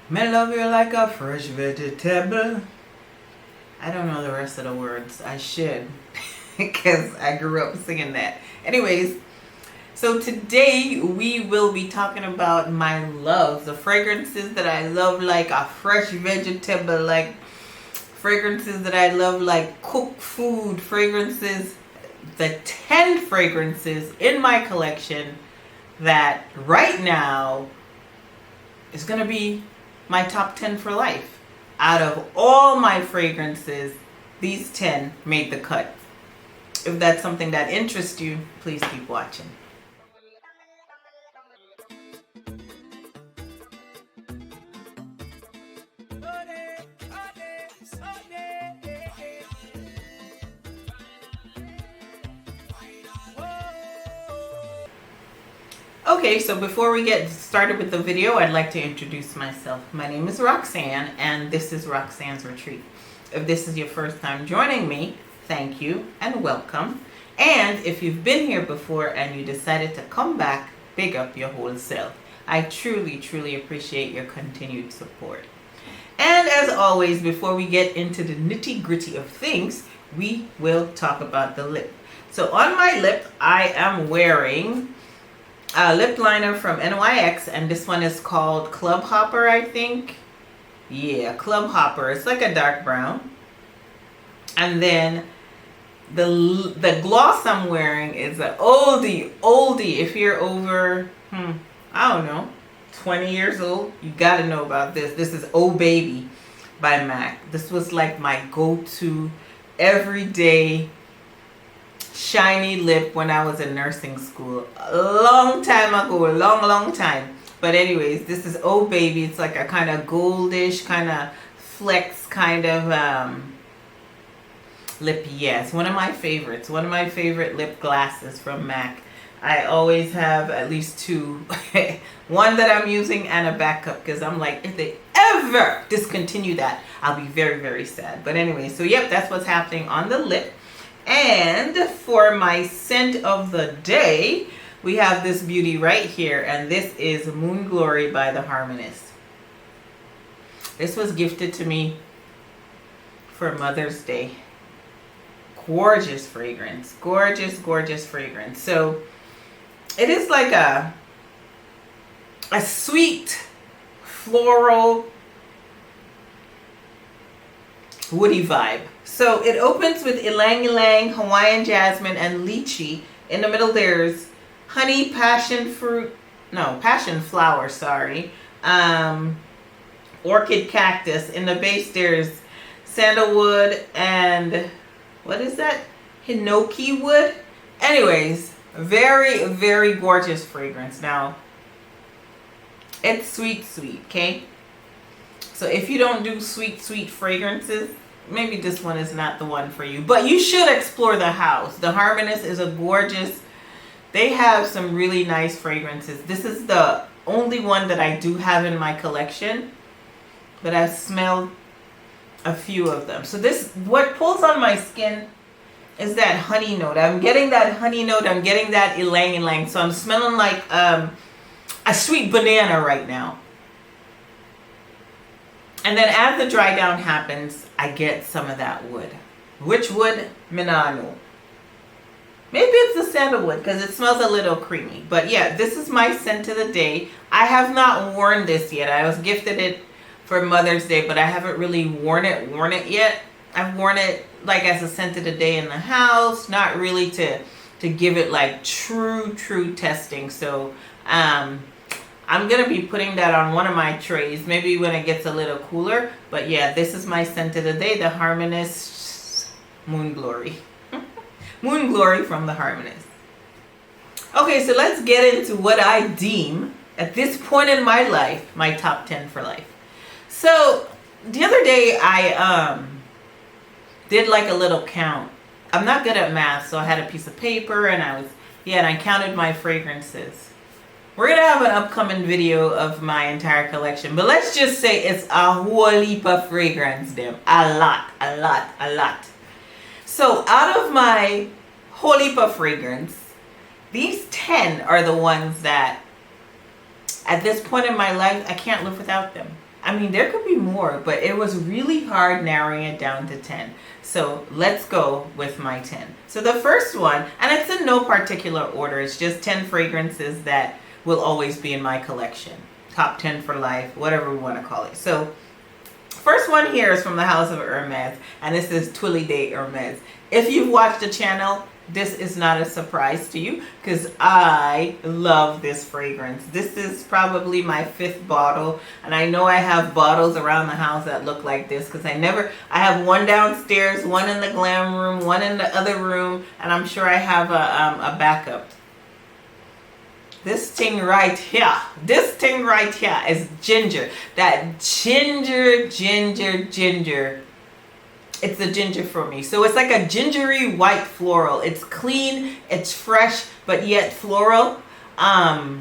Me love you like a fresh vegetable. I don't know the rest of the words. I should, because I grew up singing that. Anyways, so today we will be talking about my love, the fragrances that I love like a fresh vegetable, like fragrances that I love like cooked food, fragrances, the 10 fragrances in my collection that right now is going to be my top 10 for life. Out of all my fragrances, these 10 made the cut. If that's something that interests you, please keep watching. Okay, so before we get started with the video, I'd like to introduce myself. My name is Roxanne, and this is Roxanne's Retreat. If this is your first time joining me, thank you and welcome. And if you've been here before and you decided to come back, big up your whole self. I truly, truly appreciate your continued support. And as always, before we get into the nitty-gritty of things, we will talk about the lip. So on my lip, I am wearing a lip liner from NYX, and this one is called Club Hopper, I think. Yeah, Club Hopper. It's like a dark brown. And then the gloss I'm wearing is an oldie. If you're over, I don't know, 20 years old, you gotta know about this. This is Oh Baby by MAC. This was like my go-to everyday shiny lip when I was in nursing school a long time ago, long time. But anyways, this is Oh Baby. It's like a kind of goldish, kind of flex kind of lip. Yes, one of my favorites, one of my favorite lip glosses from MAC. I always have at least two, one that I'm using and a backup, because I'm like, if they ever discontinue that, I'll be very, very sad. But anyway, so yep, that's what's happening on the lip. And for my scent of the day, we have this beauty right here, and this is Moon Glory by the Harmonist. This was gifted to me for Mother's Day. Gorgeous fragrance, gorgeous fragrance. So it is like a sweet floral woody vibe. So it opens with ylang ylang, Hawaiian jasmine, and lychee. In the middle there's honey, passion flower, orchid cactus. In the base there's sandalwood and what is that? Hinoki wood. Anyways, very, very gorgeous fragrance. Now, it's sweet, okay? So if you don't do sweet fragrances, maybe this one is not the one for you. But you should explore the house. The Harmonist is a gorgeous, they have some really nice fragrances. This is the only one that I do have in my collection, but I've smelled a few of them. So this, what pulls on my skin is that honey note. I'm getting that honey note. I'm getting that ylang ylang. So I'm smelling like a sweet banana right now. And then as the dry down happens, I get some of that wood. Which wood? Minano. Maybe it's the sandalwood because it smells a little creamy. But yeah, this is my scent of the day. I have not worn this yet. I was gifted it for Mother's Day, but I haven't really worn it yet. I've worn it like as a scent of the day in the house, not really to give it like true testing. So I'm going to be putting that on one of my trays, maybe when it gets a little cooler. But yeah, this is my scent of the day, the Harmonist Moon Glory. Moon Glory from the Harmonist. Okay, so let's get into what I deem, at this point in my life, my top 10 for life. So the other day I did like a little count. I'm not good at math, so I had a piece of paper and I counted my fragrances. We're going to have an upcoming video of my entire collection. But let's just say it's a whole heap of fragrance, them. A lot. So out of my whole heap of fragrance, these 10 are the ones that, at this point in my life, I can't live without them. I mean, there could be more, but it was really hard narrowing it down to 10. So let's go with my 10. So the first one, and it's in no particular order, it's just 10 fragrances that will always be in my collection. Top 10 for life, whatever we want to call it. So first one here is from the house of Hermes, and this is Twilly de Hermes. If you've watched the channel, this is not a surprise to you because I love this fragrance. This is probably my 5th bottle, and I know I have bottles around the house that look like this because I have one downstairs, one in the glam room, one in the other room, and I'm sure I have a backup. This thing right here is ginger. That ginger. It's the ginger for me. So it's like a gingery white floral. It's clean, it's fresh, but yet floral. So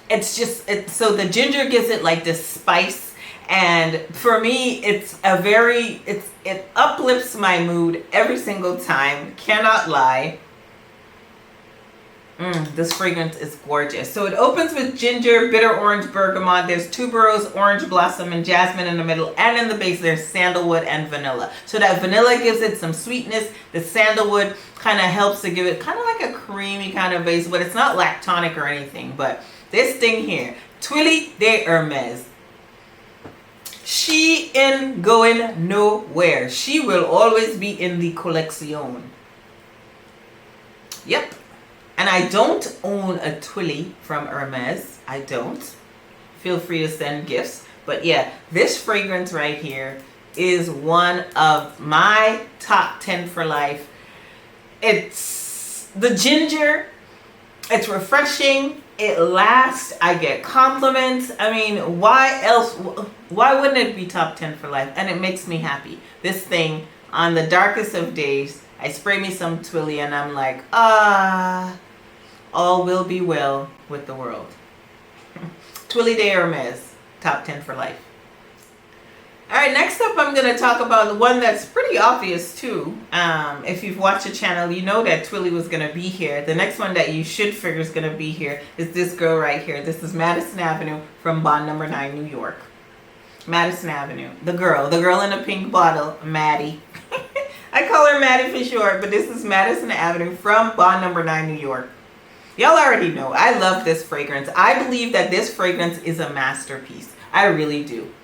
the ginger gives it like this spice, and for me it uplifts my mood every single time. Cannot lie. This fragrance is gorgeous. So it opens with ginger, bitter orange, bergamot. There's tuberose, orange blossom, and jasmine in the middle. And in the base, there's sandalwood and vanilla. So that vanilla gives it some sweetness. The sandalwood kind of helps to give it kind of like a creamy kind of base, but it's not lactonic or anything. But this thing here, Twilly de Hermes. She ain't going nowhere. She will always be in the collection. Yep. And I don't own a Twilly from Hermes. I don't. Feel free to send gifts. But yeah, this fragrance right here is one of my top 10 for life. It's the ginger. It's refreshing. It lasts. I get compliments. I mean, why else? Why wouldn't it be top 10 for life? And it makes me happy. This thing, on the darkest of days, I spray me some Twilly and I'm like, all will be well with the world. Twilly de Hermes, top 10 for life. All right, next up I'm going to talk about the one that's pretty obvious too. If you've watched the channel, you know that Twilly was going to be here. The next one that you should figure is going to be here is this girl right here. This is Madison Avenue from Bond Number 9, New York. Madison Avenue. The girl in a pink bottle, Maddie. I call her Maddie for short, but this is Madison Avenue from Bond Number 9, New York. Y'all already know, I love this fragrance. I believe that this fragrance is a masterpiece. I really do.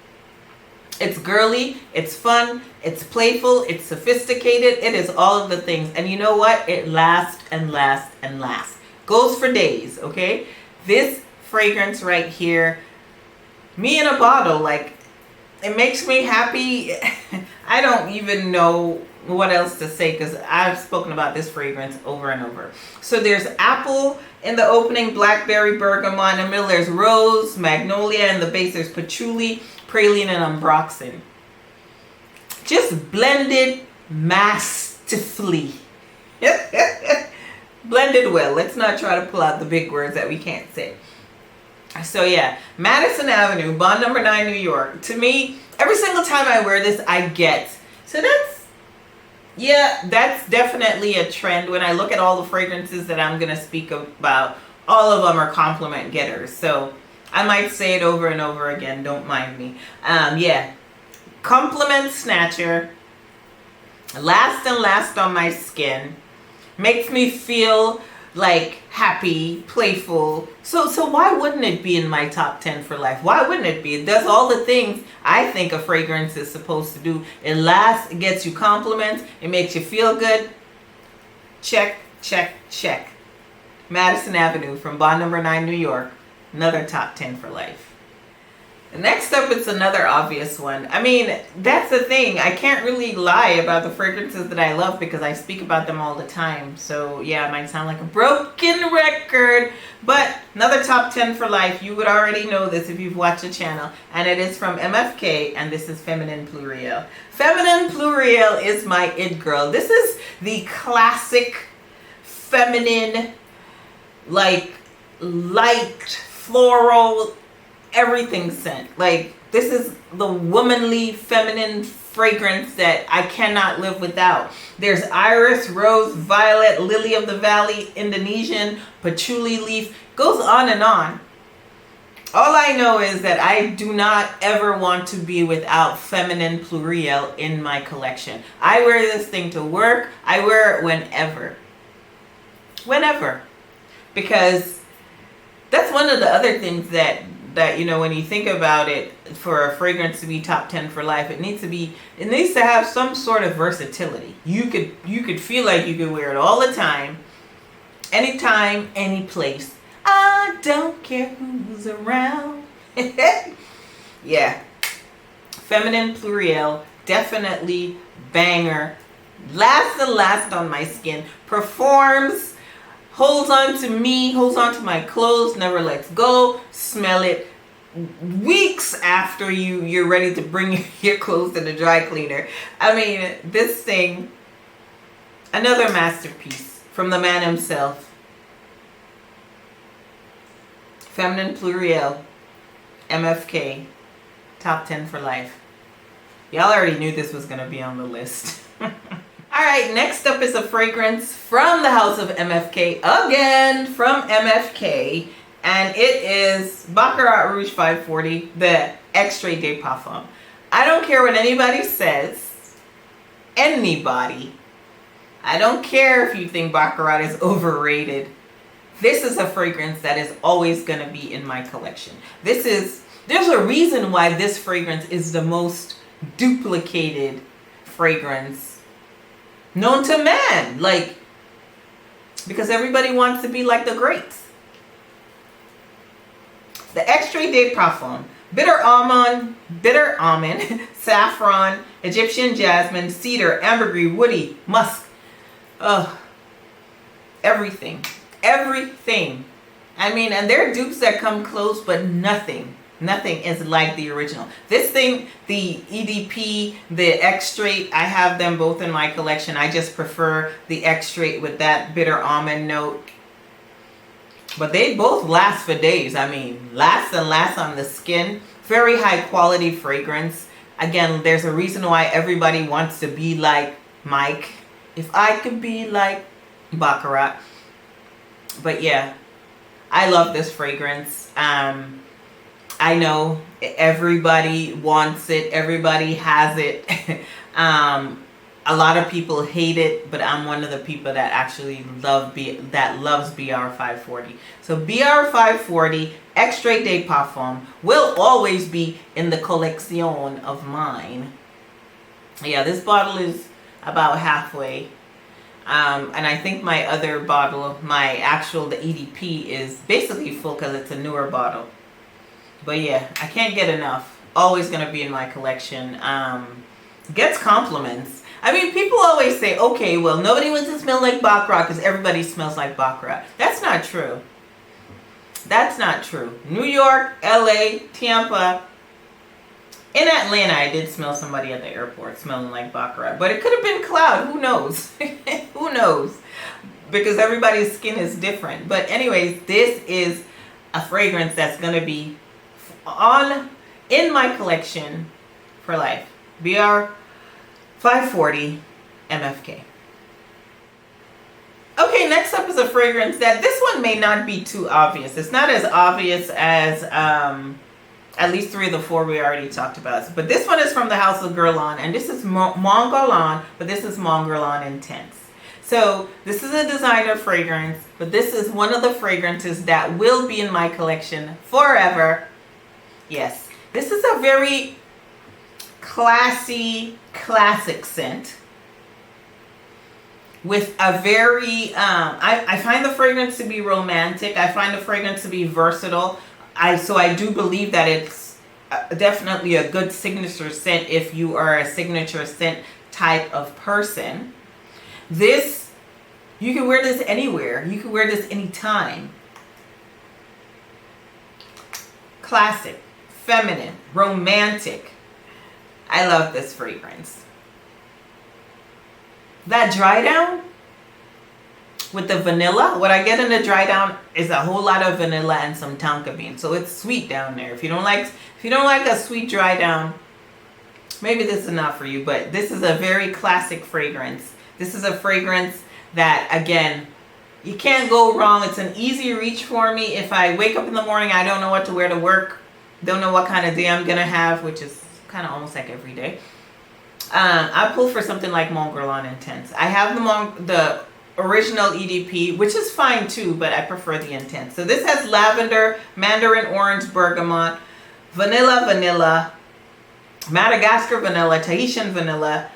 It's girly, it's fun, it's playful, it's sophisticated, it is all of the things. And you know what? It lasts and lasts and lasts. Goes for days, okay? This fragrance right here, me in a bottle, like, it makes me happy. I don't even know what else to say because I've spoken about this fragrance over and over. So there's apple in the opening, blackberry, bergamot. In the middle there's rose, magnolia. In the base there's patchouli, praline, and ambroxan. Just blended masterfully. Blended well. Let's not try to pull out the big words that we can't say. So yeah, Madison Avenue, Bond Number 9, New York. To me, every single time I wear this, I get. So that's definitely a trend. When I look at all the fragrances that I'm going to speak about, all of them are compliment getters. So I might say it over and over again. Don't mind me. Yeah, compliment snatcher. Last on my skin. Makes me feel like happy, playful. So why wouldn't it be in my top 10 for life? Why wouldn't it be? It does all the things I think a fragrance is supposed to do. It lasts, it gets you compliments, it makes you feel good. Check, check, check. Madison Avenue from Bond Number 9, New York. Another top 10 for life. Next up, it's another obvious one. I mean, that's the thing. I can't really lie about the fragrances that I love because I speak about them all the time. So yeah, it might sound like a broken record, but another top 10 for life. You would already know this if you've watched the channel. And it is from MFK, and this is Feminine Pluriel. Feminine Pluriel is my it girl. This is the classic feminine, like light, floral, everything scent. Like, this is the womanly feminine fragrance that I cannot live without. There's iris, rose, violet, lily of the valley, Indonesian, patchouli leaf, goes on and on. All I know is that I do not ever want to be without feminine Pluriel in my collection. I wear this thing to work. I wear it whenever. Whenever. Because that's one of the other things that you know, when you think about it, for a fragrance to be top 10 for life, it needs to have some sort of versatility. You could feel like you could wear it all the time, anytime, any place. I don't care who's around. Yeah. Feminine Pluriel, definitely banger. Last on my skin. Performs, holds on to me, holds on to my clothes, never lets go. Smell it weeks after you're ready to bring your clothes to the dry cleaner. I mean, this thing, another masterpiece from the man himself. Feminine Pluriel, MFK, top 10 for life. Y'all already knew this was going to be on the list. Alright, next up is a fragrance from the house of MFK, again from MFK, and it is Baccarat Rouge 540, the Extrait de Parfum. I don't care what anybody says, anybody. I don't care if you think Baccarat is overrated. This is a fragrance that is always going to be in my collection. There's a reason why this fragrance is the most duplicated fragrance known to man. Like, because everybody wants to be like the greats. The Extrait de Parfum. Bitter almond, saffron, Egyptian jasmine, cedar, ambergris, woody, musk. Everything. Everything. I mean, and there are dupes that come close, but nothing is like the original. This thing, the EDP, the Extrait, I have them both in my collection. I just prefer the Extrait with that bitter almond note. But they both last for days. I mean, last on the skin. Very high quality fragrance. Again, there's a reason why everybody wants to be like Mike. If I could be like Baccarat. But yeah, I love this fragrance. I know everybody wants it. Everybody has it. A lot of people hate it, but I'm one of the people that actually loves BR 540. So BR 540 Extrait de Parfum will always be in the collection of mine. Yeah, this bottle is about halfway. And I think my other bottle, the EDP is basically full because it's a newer bottle. But yeah, I can't get enough. Always going to be in my collection. Gets compliments. I mean, people always say, okay, well, nobody wants to smell like Baccarat because everybody smells like Baccarat. That's not true. That's not true. New York, LA, Tampa. In Atlanta, I did smell somebody at the airport smelling like Baccarat. But it could have been Cloud. Who knows? Who knows? Because everybody's skin is different. But anyways, this is a fragrance that's going to be in my collection for life. BR 540 MFK. Okay, next up is a fragrance that this one may not be too obvious. It's not as obvious as at least 3 of the 4 we already talked about. But this one is from the house of Guerlain, and this is Mon Guerlain, but this is Mon Guerlain Intense. So this is a designer fragrance, but this is one of the fragrances that will be in my collection forever. Yes, this is a very classy, classic scent with a very, I find the fragrance to be romantic. I find the fragrance to be versatile. So I do believe that it's definitely a good signature scent if you are a signature scent type of person. This, you can wear this anywhere. You can wear this anytime. Classic, feminine, romantic. I love this fragrance. That dry down with the vanilla, what I get in the dry down is a whole lot of vanilla and some tonka bean. So it's sweet down there. If you don't like a sweet dry down, maybe this is not for you, but this is a very classic fragrance. This is a fragrance that, again, You can't go wrong. It's an easy reach for me. If I wake up in the morning, I don't know what to wear to work, don't know what kind of day I'm gonna have, which is kind of almost like every day. I pull for something like Mon Guerlain Intense. I have the original EDP, which is fine too, but I prefer the Intense. So this has lavender, mandarin orange, bergamot, vanilla, Madagascar vanilla, Tahitian vanilla.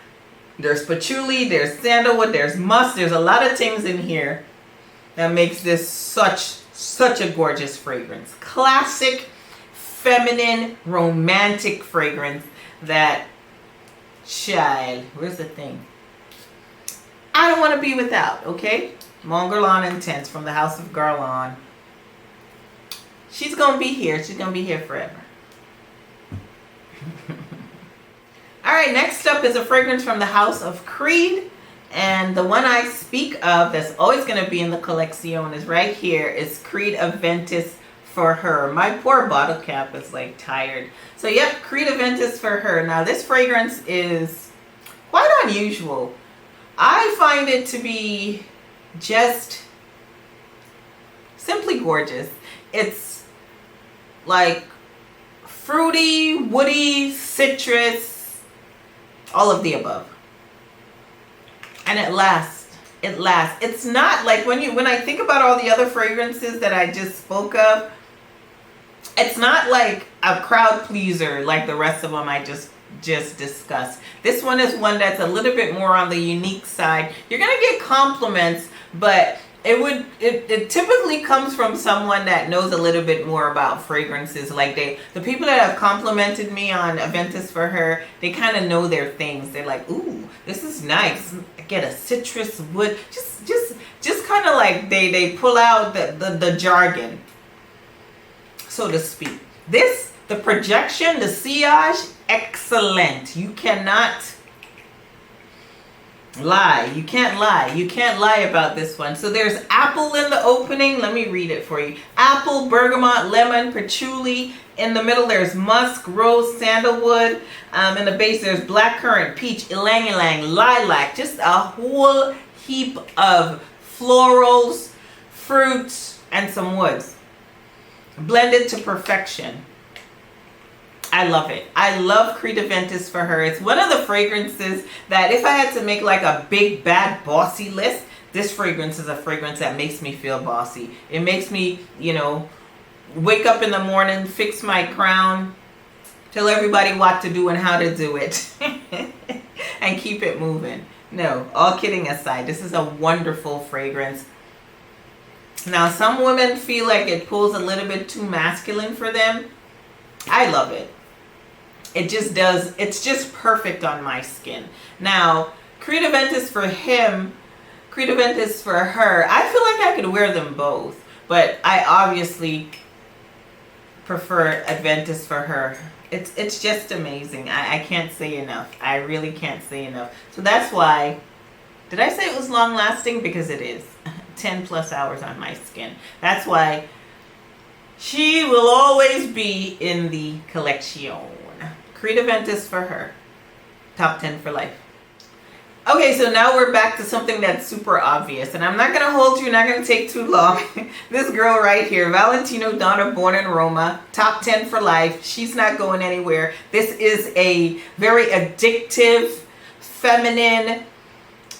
There's patchouli, there's sandalwood, there's musk. There's a lot of things in here that makes this such a gorgeous fragrance. Classic, feminine, romantic fragrance that, child, where's the thing? I don't want to be without, okay? Mon Guerlain Intense from the House of Guerlain. She's going to be here. She's going to be here forever. All right, next up is a fragrance from the House of Creed. And the one I speak of that's always going to be in the collection is right here. It's Creed Aventus for Her. My poor bottle cap is like tired. So yep, Creed Aventus for Her. Now this fragrance is quite unusual. I find it to be just simply gorgeous. It's like fruity, woody, citrus, all of the above. And it lasts. It lasts. It's not like when I think about all the other fragrances that I just spoke of, it's not like a crowd pleaser like the rest of them I just discussed. This one is one that's a little bit more on the unique side. You're gonna get compliments, but it typically comes from someone that knows a little bit more about fragrances. Like the people that have complimented me on Aventus for Her, they kind of know their things. They're like, ooh, this is nice. I get a citrus wood. Just kind of like they pull out the jargon, so to speak. The projection, the sillage, excellent. You cannot lie. You can't lie. You can't lie about this one. So there's apple in the opening. Let me read it for you. Apple, bergamot, lemon, patchouli. In the middle there's musk, rose, sandalwood. In the base there's blackcurrant, peach, ylang ylang, lilac. Just a whole heap of florals, fruits, and some woods. Blended to perfection. I love it. I love Creed Aventus for Her. It's one of the fragrances that if I had to make like a big, bad, bossy list, this fragrance is a fragrance that makes me feel bossy. It makes me, wake up in the morning, fix my crown, tell everybody what to do and how to do it, and keep it moving. No, all kidding aside, this is a wonderful fragrance. Now, some women feel like it pulls a little bit too masculine for them. I love it. It just does. It's just perfect on my skin. Now, Creed Aventus for him, Creed Aventus for her, I feel like I could wear them both. But I obviously prefer Aventus for Her. It's just amazing. I can't say enough. I really can't say enough. So that's why, did I say it was long lasting? Because it is. 10 plus hours on my skin. That's why she will always be in the collection. Creed Aventus for Her. Top 10 for life. Okay, so now we're back to something that's super obvious. And I'm not going to hold you, not going to take too long. This girl right here, Valentino Donna, born in Roma. Top 10 for life. She's not going anywhere. This is a very addictive, feminine,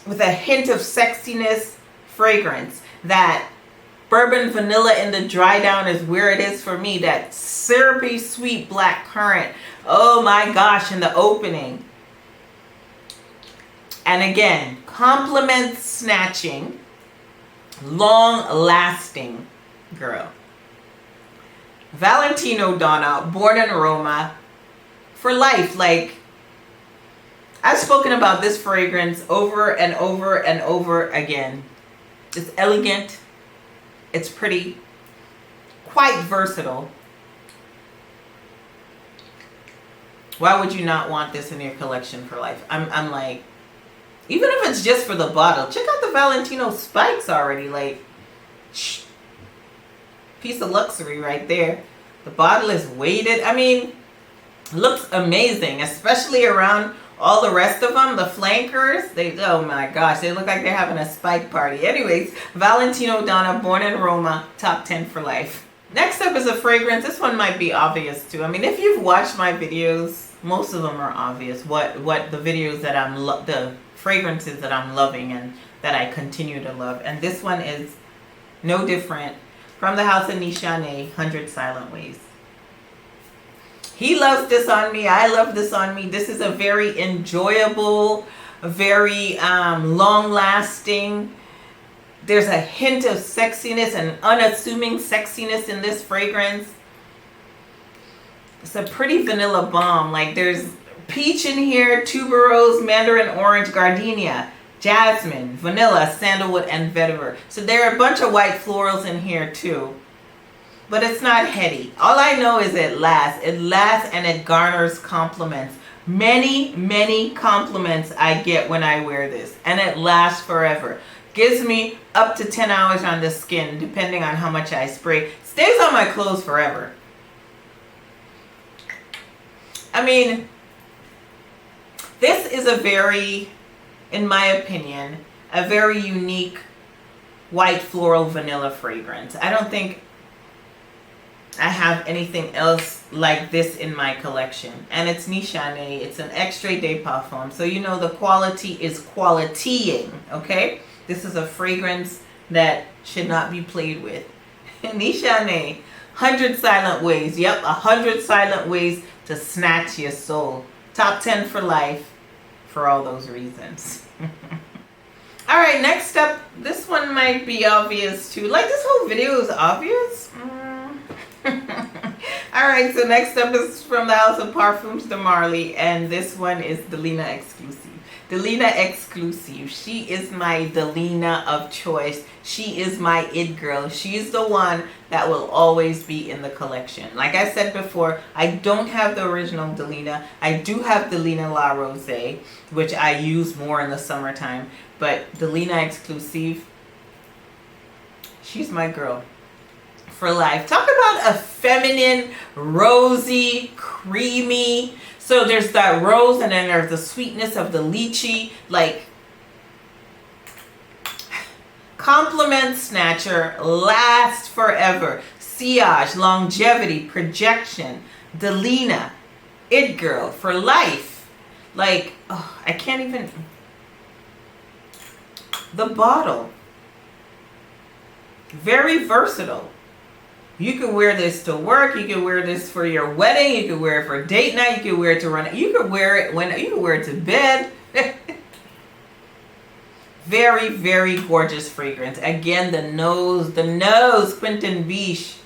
with a hint of sexiness fragrance. That bourbon vanilla in the dry down is where it is for me. That syrupy sweet black currant. Oh my gosh, in the opening. And again, compliment snatching, long lasting girl. Valentino Donna, born in Roma, for life. Like, I've spoken about this fragrance over and over and over again. It's elegant. It's pretty, quite versatile. Why would you not want this in your collection for life? I'm like, even if it's just for the bottle, check out the Valentino spikes already. Like, piece of luxury right there. The bottle is weighted. I mean, looks amazing, especially around All the rest of them, the flankers, oh my gosh, they look like they're having a spike party. Anyways, Valentino Donna, born in Roma, top 10 for life. Next up is a fragrance. This one might be obvious too. I mean, if you've watched my videos, most of them are obvious. What the videos that the fragrances that I'm loving and that I continue to love. And this one is no different. From the house of Nishane, 100 Silent Ways. He loves this on me. I love this on me. This is a very enjoyable, very long-lasting. There's a hint of sexiness and unassuming sexiness in this fragrance. It's a pretty vanilla bomb. Like there's peach in here, tuberose, mandarin orange, gardenia, jasmine, vanilla, sandalwood, and vetiver. So there are a bunch of white florals in here too. But it's not heady. All I know is it lasts. It lasts and it garners compliments. Many, many compliments I get when I wear this. And it lasts forever. Gives me up to 10 hours on the skin, depending on how much I spray. Stays on my clothes forever. I mean, this is a very, in my opinion, a very unique white floral vanilla fragrance. I don't think I have anything else like this in my collection. And it's Nishane. It's an extrait de parfum. So you know the quality is qualitying, okay? This is a fragrance that should not be played with. Nishane, 100 Silent Ways. Yep, 100 Silent Ways to snatch your soul. Top 10 for life for all those reasons. All right, next up, this one might be obvious too. Like this whole video is obvious. All right, so next up is from the House of Parfums de Marly, and this one is Delina exclusive. Delina exclusive. She is my Delina of choice. She is my it girl. She's the one that will always be in the collection. Like I said before, I don't have the original Delina. I do have Delina La Rosée, which I use more in the summertime. But Delina exclusive, she's my girl for life. Talk about a feminine, rosy, creamy. So there's that rose and then there's the sweetness of the lychee. Like, compliment snatcher, last forever. Sillage, longevity, projection. Delina, it girl for life. Like, oh, I can't even. The bottle. Very versatile. You can wear this to work. You can wear this for your wedding. You can wear it for date night. You can wear it to run. You can wear it when you can wear it to bed. Very, very gorgeous fragrance. Again, the nose. Quentin Biche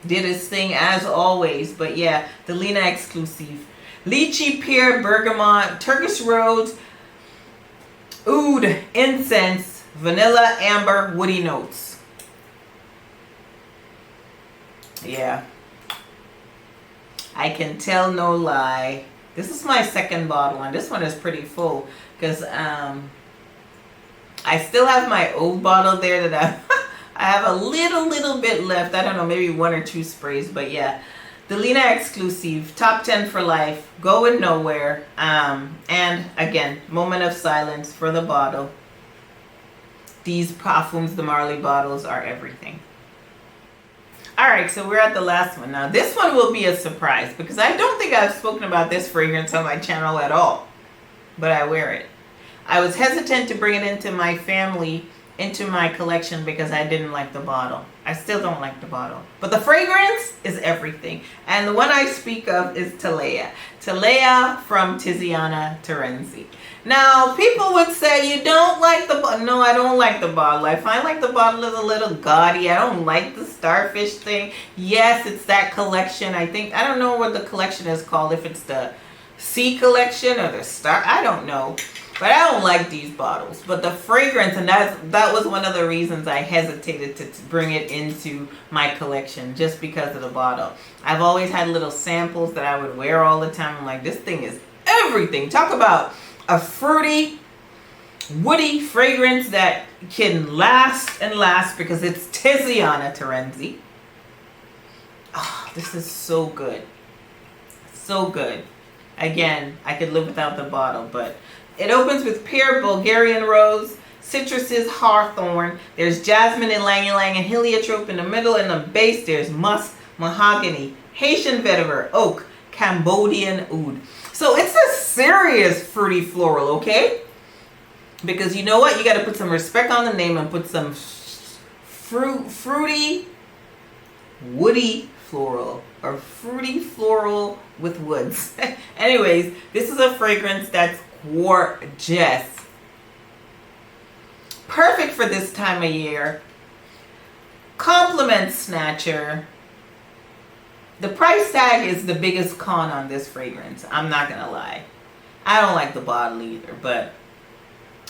did his thing as always. But yeah, Delina exclusive. Lychee, pear, bergamot, Turkish rose, oud, incense, vanilla, amber, woody notes. Yeah, I can tell no lie. This is my second bottle and this one is pretty full because I still have my old bottle there that I have a little bit left. I don't know, maybe 1 or 2 sprays, but yeah, Delina exclusive, top 10 for life, going nowhere. And again, moment of silence for the bottle. These Parfums de Marly bottles are everything. Alright, so we're at the last one. Now, this one will be a surprise because I don't think I've spoken about this fragrance on my channel at all. But I wear it. I was hesitant to bring it into my family, into my collection because I didn't like the bottle. I still don't like the bottle. But the fragrance is everything. And the one I speak of is Talea. Talea from Tiziana, Terenzi. Now, people would say you don't like the bottle. No, I don't like the bottle. I find like the bottle is a little gaudy. I don't like the starfish thing. Yes, it's that collection. I don't know what the collection is called. If it's the sea collection or the star, I don't know. But I don't like these bottles. But the fragrance, and that was one of the reasons I hesitated to bring it into my collection, just because of the bottle. I've always had little samples that I would wear all the time. I'm like, this thing is everything. Talk about a fruity, woody fragrance that can last and last because it's Tiziana Terenzi. Oh, this is so good. So good. Again, I could live without the bottle, but it opens with pear, Bulgarian rose, citruses, hawthorn. There's jasmine and ylang ylang and heliotrope in the middle. In the base, there's musk, mahogany, Haitian vetiver, oak, Cambodian oud. So it's a serious fruity floral, okay? Because you know what? You got to put some respect on the name and put some fruity, woody floral, or fruity floral with woods. Anyways, this is a fragrance that's gorgeous. Perfect for this time of year. Compliment snatcher. The price tag is the biggest con on this fragrance. I'm not going to lie. I don't like the bottle either, but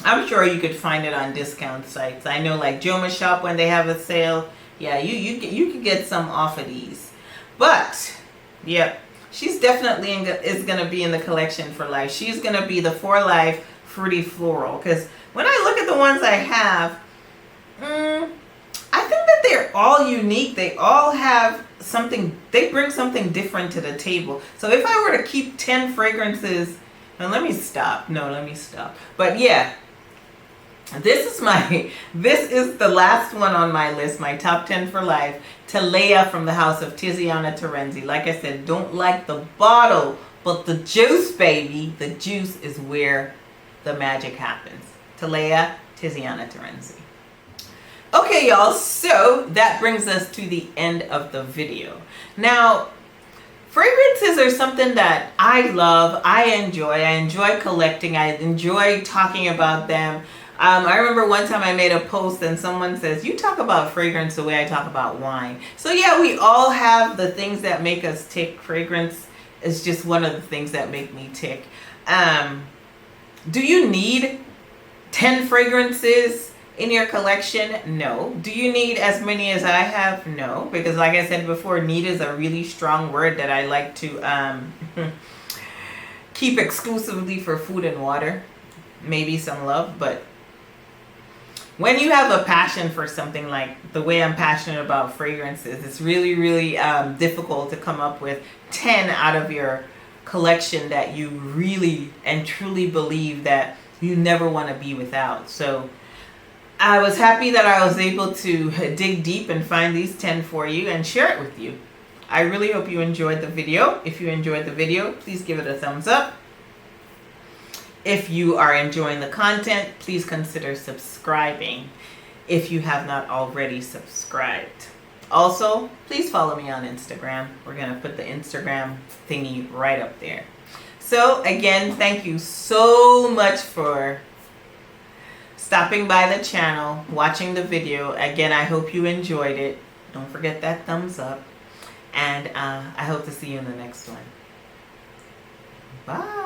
I'm sure you could find it on discount sites. I know like Joma Shop, when they have a sale, yeah, you could get some off of these. But, yeah, she's definitely is going to be in the collection for life. She's going to be the For Life Fruity Floral. Because when I look at the ones I have, I think that they're all unique. They all have something, they bring something different to the table. So if I were to keep 10 fragrances, and let me stop. But yeah, this is the last one on my list, my top 10 for life. Talea from the house of Tiziana Terenzi. Like I said, don't like the bottle, but the juice, baby. The juice is where the magic happens. Talea, Tiziana Terenzi. Okay, y'all, so that brings us to the end of the video. Now, fragrances are something that I love, I enjoy collecting, I enjoy talking about them. I remember one time I made a post and someone says, you talk about fragrance the way I talk about wine. So yeah, we all have the things that make us tick. Fragrance is just one of the things that make me tick. Do you need 10 fragrances in your collection? No. Do you need as many as I have? No. Because like I said before, need is a really strong word that I like to keep exclusively for food and water. Maybe some love, but when you have a passion for something like the way I'm passionate about fragrances, it's really, really difficult to come up with 10 out of your collection that you really and truly believe that you never want to be without. So I was happy that I was able to dig deep and find these 10 for you and share it with you. I really hope you enjoyed the video. If you enjoyed the video, please give it a thumbs up. If you are enjoying the content, please consider subscribing if you have not already subscribed. Also, please follow me on Instagram. We're going to put the Instagram thingy right up there. So again, thank you so much for stopping by the channel, watching the video. Again, I hope you enjoyed it. Don't forget that thumbs up. And I hope to see you in the next one. Bye.